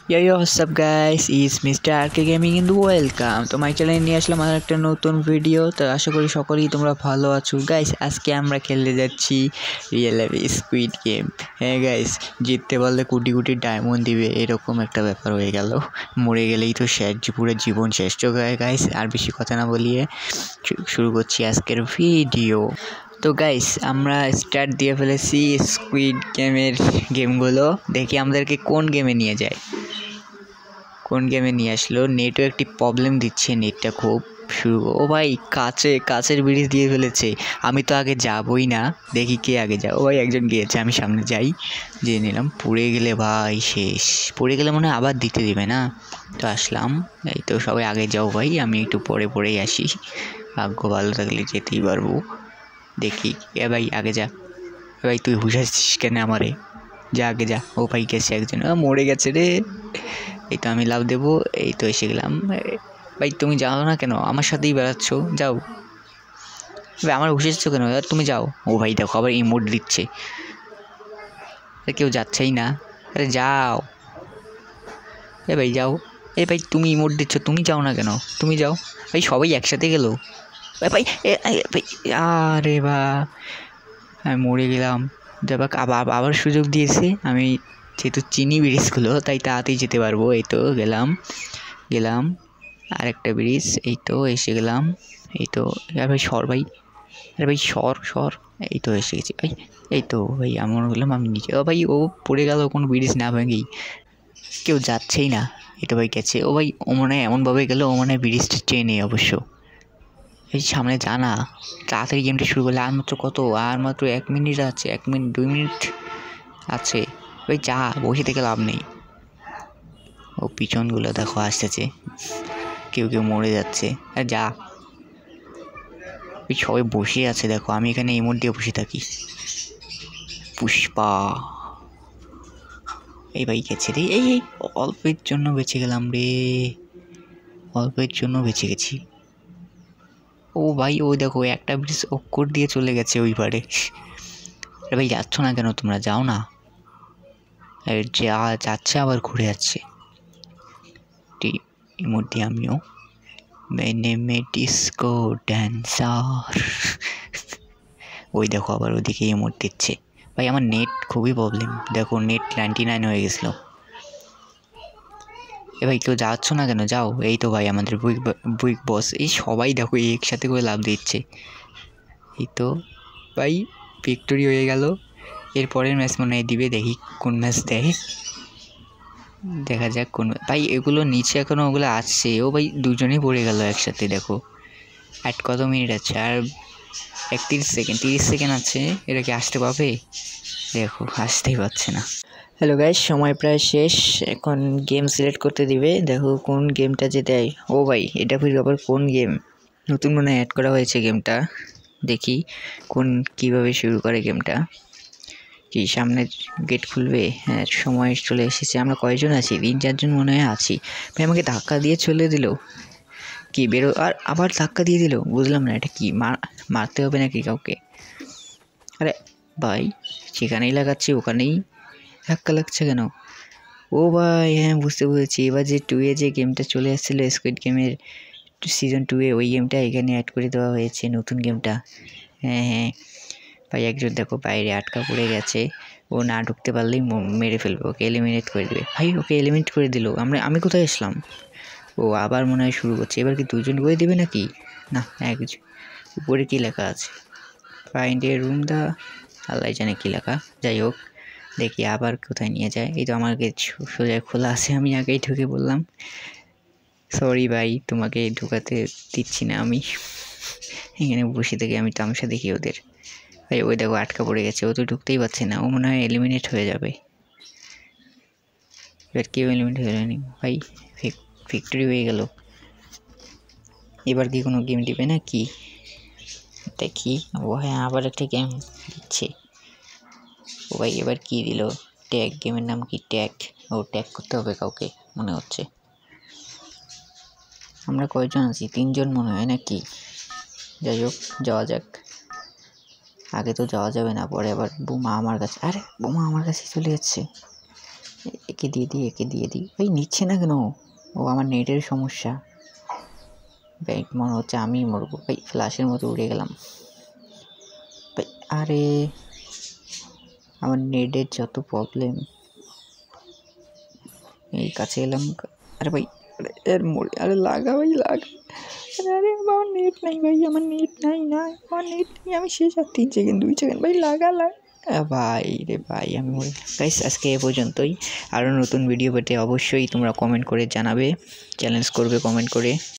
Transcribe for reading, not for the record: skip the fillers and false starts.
Yo, what's up guys, is Mr. RK Gaming and welcome to my channel নিয়ে আসলাম আর একটা নতুন video. তো আশা করি সকলেই তোমরা ভালো আছো গাইস। আজকে আমরা খেলতে যাচ্ছি রিয়েল লাইফ স্কুইড গেম। হ্যাঁ গাইস, জিততে পারলে কোটি কোটি ডায়মন্ড দিবে, এরকম একটা ব্যাপার হয়ে গেল। মরে গেলেই তো শেষ, পুরো জীবন শেষ। তো গাইস আর বেশি কথা না বলিয়ে শুরু করছি আজকের ভিডিও। তো গাইস আমরা স্টার্ট দিয়ে ফেলেছি স্কুইড গেমের গেমগুলো। দেখি আমাদেরকে কোন গেমে নিয়ে যায়, কোন গেমে নিয়ে আসলো। নেটও একটি প্রবলেম দিচ্ছে, নেটটা খুব শুরু। ও ভাই কাচের ব্রিজ দিয়ে ফেলেছে, আমি তো আগে যাবই না, দেখি কে আগে যায়। ও ভাই একজন গিয়েছে, আমি সামনে যাই, যেয়ে নিলাম। পড়ে গেলে ভাই শেষ, পড়ে গেলে মনে হয় আবার দিতে দিবে না। তো আসলাম, এই তো সবাই আগে যাও ভাই, আমি একটু পরেই আসি, ভাগ্য ভালো থাকলে যেতেই পারবো। দেখি এ ভাই আগে যা, ভাই তুই হুশাচ্ছিস কেন আমারে, যা আগে যা। ও ভাই গেছে একজন, মরে গেছে রে। এই তো আমি লাভ দেবো, এই তো এসে গেলাম। ভাই তুমি যাও না কেন, আমার সাথেই বেড়াচ্ছ, যাও ভাই, আমার হুঁশেছ কেন, তুমি যাও। ও ভাই দেখো আবার ইমোট দিচ্ছে, কেউ যাচ্ছেই না। আরে যাও, এ ভাই যাও। এ ভাই তুমি ইমোট দিচ্ছ, তুমি যাও না কেন, তুমি যাও ভাই। সবাই একসাথে গেল ভাই। ভাই আরে বা আমি মরে গেলাম। দেখ আবার সুযোগ দিয়েছে, আমি যেহেতু চিনি ব্রিজগুলো তাই তাড়াতাড়ি যেতে পারবো। এই তো গেলাম আরেকটা ব্রিজ, এই তো এসে গেলাম। এই তো ভাই সর ভাই, আরে ভাই সর। এই তো এসে গেছি ভাই। এই তো ভাই আমার গেলাম আমি নিচে। ও ভাই ও পড়ে গেল, কোনো ব্রিজ না ভেঙেই, কেউ যাচ্ছেই না। এই তো ভাই গেছে। ও ভাই ও মনে হয় এমনভাবে গেলো, ও মনে হয় ব্রিজটা চেনে অবশ্য। এই সামনে জানা, তাড়াতাড়ি গেমটা শুরু করলে। আর মাত্র 1 মিনিট আছে, 1 মিনিট 2 মিনিট আছে ভাই। যা, বসে থেকে লাভ নেই। ও পিছনগুলো দেখো আসতেছে, কেউ মরে যাচ্ছে। আর যা, ওই সবাই বসে আছে দেখো, আমি এখানে ইমোট দিয়ে বসে থাকি। পুষ্পা এই ভাই গেছে রে। এই অল্পের জন্য বেঁচে গেলাম রে, অল্পের জন্য বেঁচে গেছি। ও ভাই ও দেখো একটা ব্রিজ অক্কর দিয়ে চলে গেছে ওই পারে। আরে ভাই যাচ্ছ না কেন, তোমরা যাও না। যাচ্ছে আবার ঘুরে যাচ্ছে। ইমোট দিয়ে আমিও মেনে ডিস্কো ড্যান্সার। ওই দেখো আবার ওদিকে ইমোট দিচ্ছে। ভাই আমার নেট খুবই প্রবলেম, দেখো নেট 99 হয়ে গেছিলো। এ ভাই কেউ যাচ্ছ না কেন, যাও। এই তো ভাই আমাদের বুইক বস, এই সবাই দেখো একসাথে করে লাভ দিচ্ছে। এই তো ভাই ভিক্টোরি হয়ে গেল। এরপরের ম্যাচ মনে হয় দিবে, দেখি কোন ম্যাচ দেয়, দেখা যাক কোন। ভাই এগুলো নিচে এখনও ওগুলো আসছে। ও ভাই দুজনেই পড়ে গেল একসাথে। দেখো অ্যাট কত মিনিট আছে, আর 30 সেকেন্ড আছে। এটা কি আসতে পারবে? দেখো আসতেই পারছে না। হ্যালো গাইস, সময় প্রায় শেষ, এখন গেম সিলেক্ট করতে দিবে। দেখো কোন গেমটা যে দেয়। ও ভাই এটা ফির আবার কোন গেম, নতুন মনে অ্যাড করা হয়েছে গেমটা। দেখি কীভাবে শুরু করে গেমটা। কি সামনে গেট খুলবে? হ্যাঁ সময় চলে এসেছে। আমরা কয়জন আছি? 3-4 জন মনে হয় আছি। ভাই আমাকে ধাক্কা দিয়ে চলে দিল, কি বেরো, আর আবার ধাক্কা দিয়ে দিল। বুঝলাম না এটা কি, মারতে হবে নাকি কাউকে? আরে ভাই যেখানেই লাগাচ্ছি ওখানেই ধাক্কা লাগছে কেন? ও ভাই হ্যাঁ বুঝতে পেরেছি, এবার যে 2 যে গেমটা চলে আসছিলো স্কুইড গেমের সিজন 2 ওই গেমটা এখানে অ্যাড করে দেওয়া হয়েছে, নতুন গেমটা। হ্যাঁ ভাই একজন দেখো বাইরে আটকা পড়ে গেছে, ও না ঢুকতে পারলেই মেরে ফেলবে, ওকে এলিমিনেট করে দেবে। ভাই ওকে এলিমিনেট করে দিল, আমি কোথায় আসলাম? ও আবার মনে হয় শুরু করছে। এবার কি 2 জন করে দেবে নাকি? না একজন। উপরে কী লেখা আছে? ফাইন্ড এ রুম দা, আল্লাহ জানে কী লেখা। যাই হোক দেখি আবার কোথায় নিয়ে যায়। এই তো আমার গেট সোজা খোলা আছে, আমি আগেই ঢুকে বললাম। সরি ভাই তোমাকে ঢুকাতে দিচ্ছি না, আমি এখানে বসে থেকে আমি তামাশা দেখি ওদের। ভাই ওই দেখো আটকা পড়ে গেছে, ও তো ঢুকতেই পারছে না, ও মনে হয় এলিমিনেট হয়ে যাবে। এবার কেউ এলিমিনেট হয়ে যায়নি ভাই, ভিক্টরি হয়ে গেল। এবার কি কোনো গেম দিবে না কি দেখি? ও হ্যাঁ আবার একটা গেম দিচ্ছে। ও ভাই এবার কি দিল? ট্যাগ, গেমের নাম কি? ট্যাগ। ও ট্যাগ করতে হবে কাউকে মনে হচ্ছে। আমরা কয়জন আছি? 3 জন মনে হয় নাকি? যাই হোক যাওয়া যাক। আগে তো যাওয়া যাবে না, পরে আবার বোমা আমার কাছে। আরে বোমা আমার কাছে চলে যাচ্ছে, একে দিয়ে দিই ভাই। নিচ্ছে না কেন? ও আমার নেটের সমস্যা ভাই, মনে হচ্ছে আমি মরবো ভাই। ফ্ল্যাশের মতো উড়ে গেলাম ভাই। আরে আমার নেটের যত প্রবলেম। এই কাছে এলাম। আরে ভাই এর মরে, আরে লাগা ভাই লাগা। আরে আমার নেট নাই ভাই, আমার নেট নাই, আমার নেট নেই, আমি শেষ। আর 3 সেকেন্ড 2 সেকেন্ড ভাই, লাগা ভাই রে ভাই, আমি মরে। গাইস আজকে এ পর্যন্তই। আরও নতুন ভিডিও পেতে অবশ্যই তোমরা কমেন্ট করে জানাবে, চ্যালেঞ্জ করবে কমেন্ট করে।